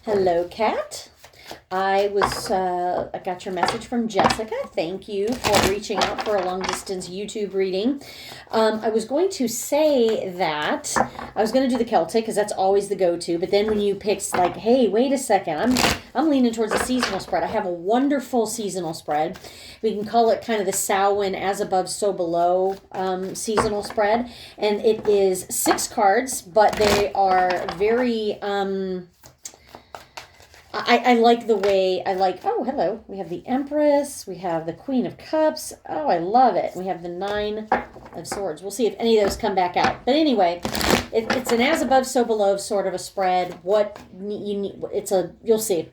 Hello, Kat. I got your message from Jessica. Thank you for reaching out for a long distance YouTube reading. I was going to say that I was going to do the Celtic because that's always the go-to. But then when you picked like, hey, wait a second, I'm leaning towards the seasonal spread. I have a wonderful seasonal spread. We can call it kind of the Samhain as above, so below seasonal spread, and it is 6 cards, but they are very. I like the way, oh, hello. We have the Empress. We have the Queen of Cups. Oh, I love it. We have the 9 of Swords. We'll see if any of those come back out. But anyway, it's an as above, so below sort of a spread. What you need, you'll see.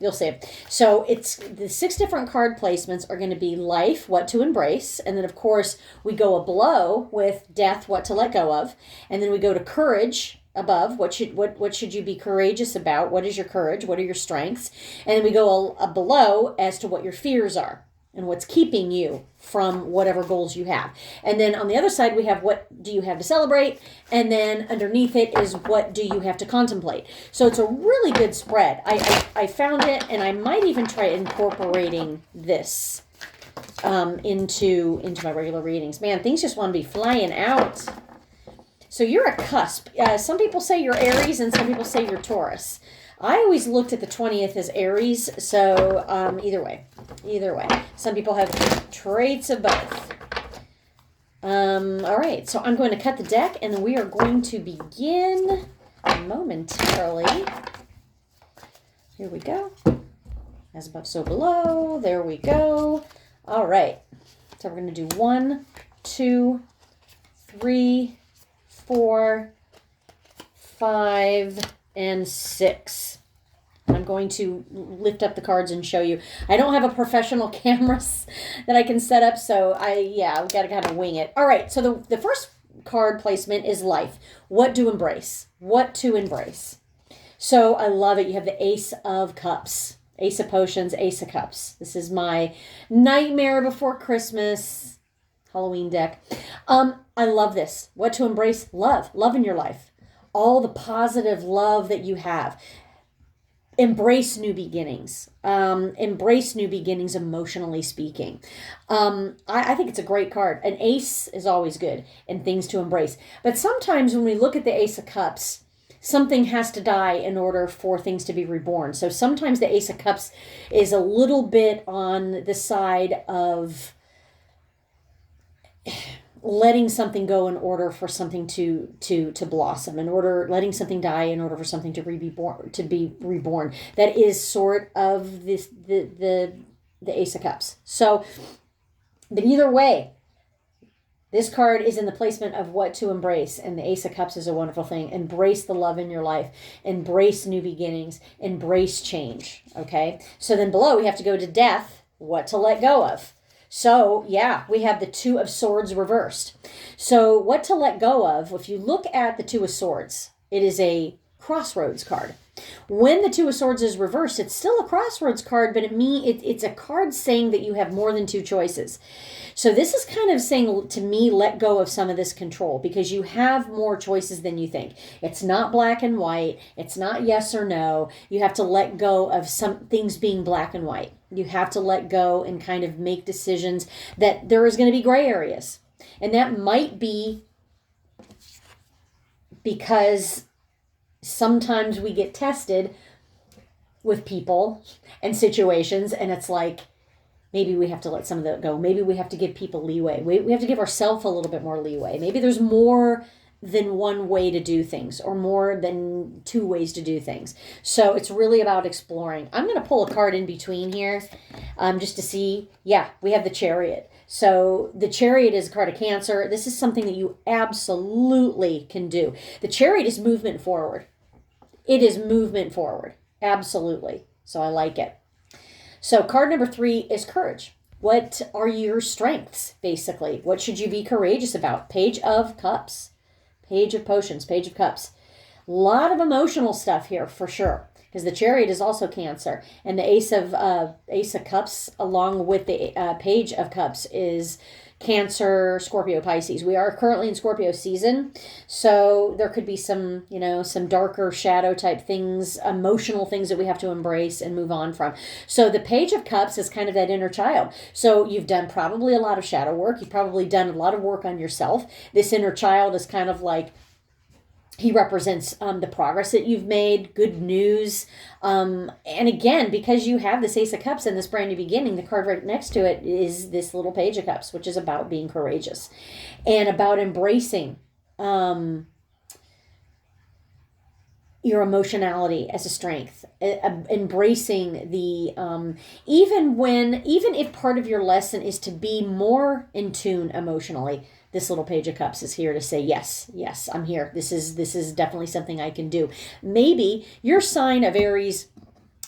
So it's the 6 different card placements are going to be life, what to embrace. And then, of course, we go a below with death, what to let go of. And then we go to courage, above, what should you be courageous about? What is your courage? What are your strengths? And then we go a below as to what your fears are and what's keeping you from whatever goals you have. And then on the other side, we have what do you have to celebrate? And then underneath it is what do you have to contemplate? So it's a really good spread. I found it, and I might even try incorporating this into my regular readings. Man, things just want to be flying out. So you're a cusp. Some people say you're Aries and some people say you're Taurus. I always looked at the 20th as Aries, so either way. Some people have traits of both. All right, so I'm going to cut the deck, and then we are going to begin momentarily. Here we go. As above, so below. There we go. All right, so we're going to do 1, 2, 3, 4, 5, and 6. I'm going to lift up the cards and show you. I don't have a professional camera that I can set up, so I've got to kind of wing it. All right, so the first card placement is life. What to embrace? So I love it. You have the Ace of Cups, Ace of Potions, Ace of Cups. This is my Nightmare Before Christmas Halloween deck. I love this. What to embrace? Love in your life. All the positive love that you have. Embrace new beginnings. Embrace new beginnings emotionally speaking. I think it's a great card. An ace is always good and things to embrace. But sometimes when we look at the Ace of Cups, something has to die in order for things to be reborn. So sometimes the Ace of Cups is a little bit on the side of letting something go in order for something to blossom, letting something die in order for something to be reborn. That is sort of the Ace of Cups. So, but either way, this card is in the placement of what to embrace, and the Ace of Cups is a wonderful thing. Embrace the love in your life. Embrace new beginnings. Embrace change. Okay? So then below we have to go to death, what to let go of. So, we have the 2 of Swords reversed. So, what to let go of, if you look at the 2 of Swords, it is a crossroads card. When the 2 of Swords is reversed, it's still a crossroads card, but it's a card saying that you have more than 2 choices. So this is kind of saying to me, let go of some of this control because you have more choices than you think. It's not black and white. It's not yes or no. You have to let go of some things being black and white. You have to let go and kind of make decisions that there is going to be gray areas. And that might be because sometimes we get tested with people and situations, and it's like, maybe we have to let some of that go. Maybe we have to give people leeway. We have to give ourselves a little bit more leeway. Maybe there's more than one way to do things or more than 2 ways to do things. So it's really about exploring. I'm going to pull a card in between here just to see. Yeah, we have the Chariot. So the Chariot is a card of Cancer. This is something that you absolutely can do. The Chariot is movement forward. It is movement forward. Absolutely. So I like it. So card number 3 is courage. What are your strengths, basically? What should you be courageous about? Page of Cups. Page of Potions. Page of Cups. A lot of emotional stuff here for sure. Because the Chariot is also Cancer. And the Ace of Cups along with the Page of Cups is Cancer, Scorpio, Pisces. We are currently in Scorpio season, so there could be some, some darker shadow type things, emotional things that we have to embrace and move on from. So the Page of Cups is kind of that inner child. So you've done probably a lot of shadow work. You've probably done a lot of work on yourself. This inner child is kind of like, he represents the progress that you've made, good news. And again, because you have this Ace of Cups and this brand new beginning, the card right next to it is this little Page of Cups, which is about being courageous and about embracing your emotionality as a strength, embracing the, even if part of your lesson is to be more in tune emotionally, this little Page of Cups is here to say, yes, I'm here. This is definitely something I can do. Maybe your sign of Aries,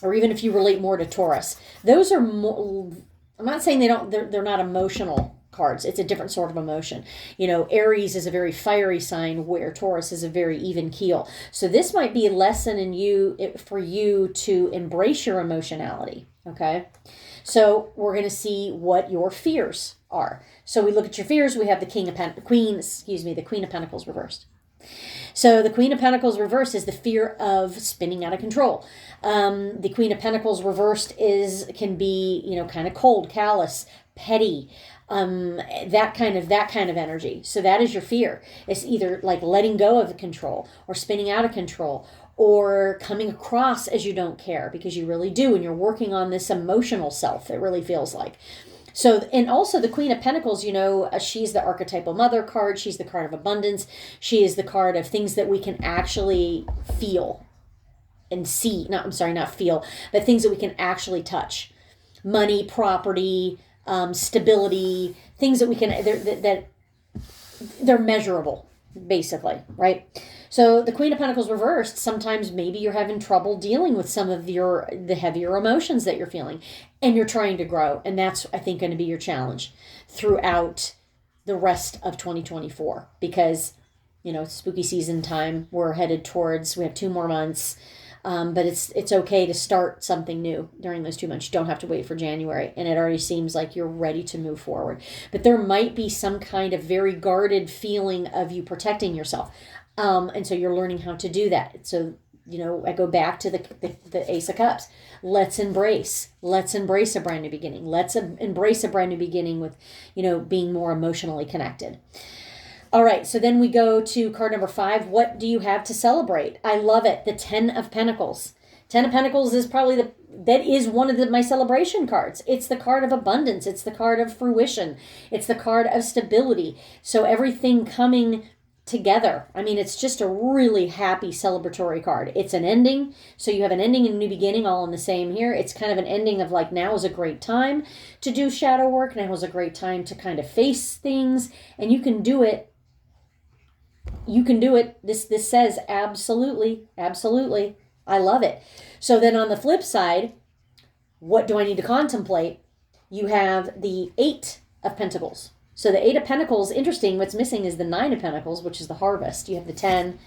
or even if you relate more to Taurus, those are more, I'm not saying they're not emotional cards. It's a different sort of emotion. Aries is a very fiery sign, where Taurus is a very even keel. So this might be a lesson for you to embrace your emotionality. Okay. So we're going to see what your fears are. So we look at your fears. We have the Queen of Pentacles reversed. So the Queen of Pentacles reversed is the fear of spinning out of control. The Queen of Pentacles reversed can be, kind of cold, callous, petty, that kind of energy. So that is your fear. It's either like letting go of control or spinning out of control, or coming across as you don't care, because you really do, and you're working on this emotional self, it really feels like. So, and also the Queen of Pentacles, she's the archetypal mother card. She's the card of abundance. She is the card of things that we can actually feel and see. Not feel, but things that we can actually touch. Money, property, stability, things that we can, that they're measurable, basically, right? So the Queen of Pentacles reversed, sometimes maybe you're having trouble dealing with some of the heavier emotions that you're feeling, and you're trying to grow. And that's, I think, going to be your challenge throughout the rest of 2024, because, it's spooky season time. We have 2 more months. But it's okay to start something new during those 2 months. You don't have to wait for January, and it already seems like you're ready to move forward. But there might be some kind of very guarded feeling of you protecting yourself. And so you're learning how to do that. So, I go back to the Ace of Cups. Let's embrace a brand new beginning. Let's embrace a brand new beginning with, being more emotionally connected. All right, so then we go to card number 5. What do you have to celebrate? I love it. The 10 of Pentacles. 10 of Pentacles is probably that is one of my celebration cards. It's the card of abundance. It's the card of fruition. It's the card of stability. So everything coming together. I mean, it's just a really happy celebratory card. It's an ending. So you have an ending and a new beginning all in the same here. It's kind of an ending of like, now is a great time to do shadow work. Now is a great time to kind of face things, and you can do it. This says absolutely. I love it. So then on the flip side, what do I need to contemplate? You have the 8 of Pentacles. So the 8 of Pentacles, interesting, what's missing is the 9 of Pentacles, which is the harvest. You have the 10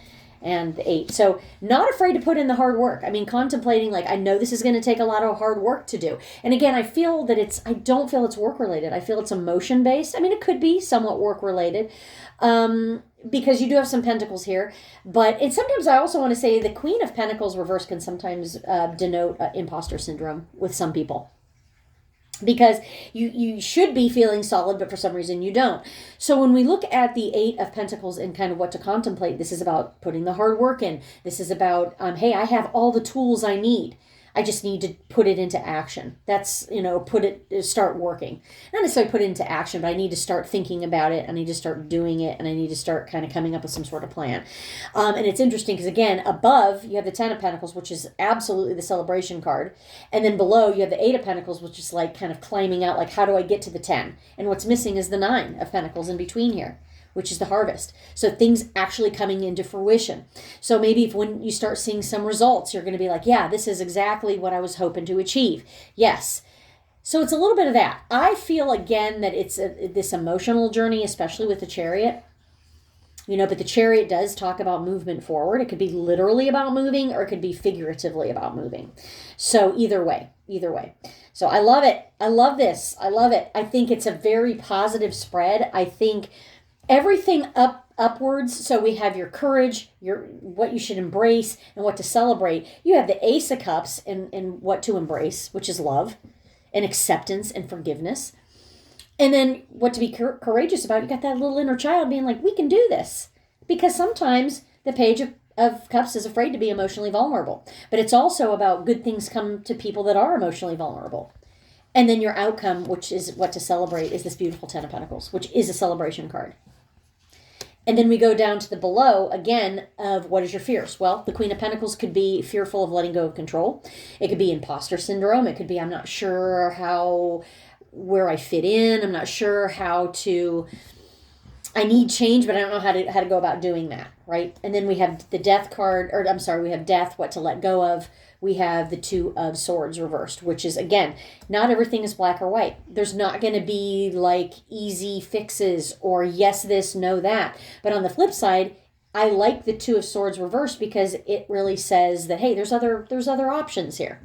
and the 8. So not afraid to put in the hard work. I mean, contemplating, like, I know this is going to take a lot of hard work to do. And again, I don't feel it's work related. I feel it's emotion based. I mean, it could be somewhat work related. Because you do have some pentacles here. And sometimes I also want to say the Queen of Pentacles reverse can sometimes denote imposter syndrome with some people. Because you should be feeling solid, but for some reason you don't. So when we look at the 8 of Pentacles and kind of what to contemplate, this is about putting the hard work in. This is about, hey, I have all the tools I need. I just need to put it into action. That's, start working. Not necessarily put it into action, but I need to start thinking about it. I need to start doing it, and I need to start kind of coming up with some sort of plan. And it's interesting because, again, above you have the 10 of Pentacles, which is absolutely the celebration card. And then below you have the 8 of Pentacles, which is like kind of climbing out, like, how do I get to the 10? And what's missing is the 9 of Pentacles in between here, which is the harvest. So things actually coming into fruition. So maybe when you start seeing some results, you're going to be like, yeah, this is exactly what I was hoping to achieve. Yes. So it's a little bit of that. I feel, again, that it's this emotional journey, especially with the Chariot. But the Chariot does talk about movement forward. It could be literally about moving, or it could be figuratively about moving. So either way. So I love it. I love this. I love it. I think it's a very positive spread. I think everything upwards. So we have your courage, your what you should embrace and what to celebrate. You have the Ace of Cups and what to embrace, which is love and acceptance and forgiveness. And then what to be courageous about. You got that little inner child being like, we can do this. Because sometimes the Page of Cups is afraid to be emotionally vulnerable. But it's also about good things come to people that are emotionally vulnerable. And then your outcome, which is what to celebrate, is this beautiful Ten of Pentacles, which is a celebration card. And then we go down to the below, again, of what is your fears? Well, the Queen of Pentacles could be fearful of letting go of control. It could be imposter syndrome. It could be, I'm not sure where I fit in. I'm not sure I need change, but I don't know how to go about doing that, right? And then we have the Death card, we have Death, what to let go of. We have the Two of Swords reversed, which is, again, not everything is black or white. There's not going to be like easy fixes or yes this, no that. But on the flip side, I like the Two of Swords reversed because it really says that, hey, there's other options here.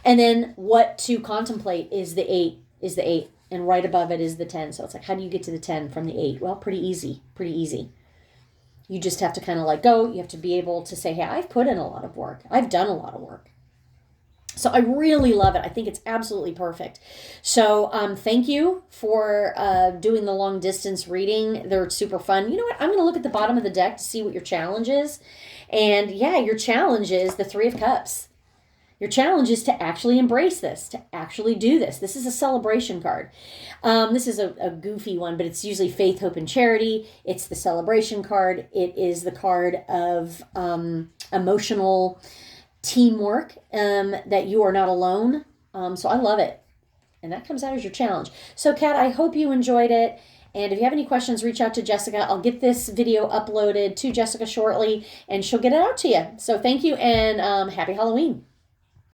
And then what to contemplate is the 8. And right above it is the 10. So it's like, how do you get to the 10 from the 8? Well, pretty easy. You just have to kind of let go. You have to be able to say, hey, I've put in a lot of work. I've done a lot of work. So I really love it. I think it's absolutely perfect. So thank you for doing the long distance reading. They're super fun. You know what? I'm going to look at the bottom of the deck to see what your challenge is. And yeah, your challenge is the Three of Cups. Your challenge is to actually embrace this, to actually do this. This is a celebration card. This is a goofy one, but it's usually faith, hope, and charity. It's the celebration card. It is the card of emotional teamwork, that you are not alone. So I love it. And that comes out as your challenge. So, Kat, I hope you enjoyed it. And if you have any questions, reach out to Jessica. I'll get this video uploaded to Jessica shortly, and she'll get it out to you. So thank you, and happy Halloween.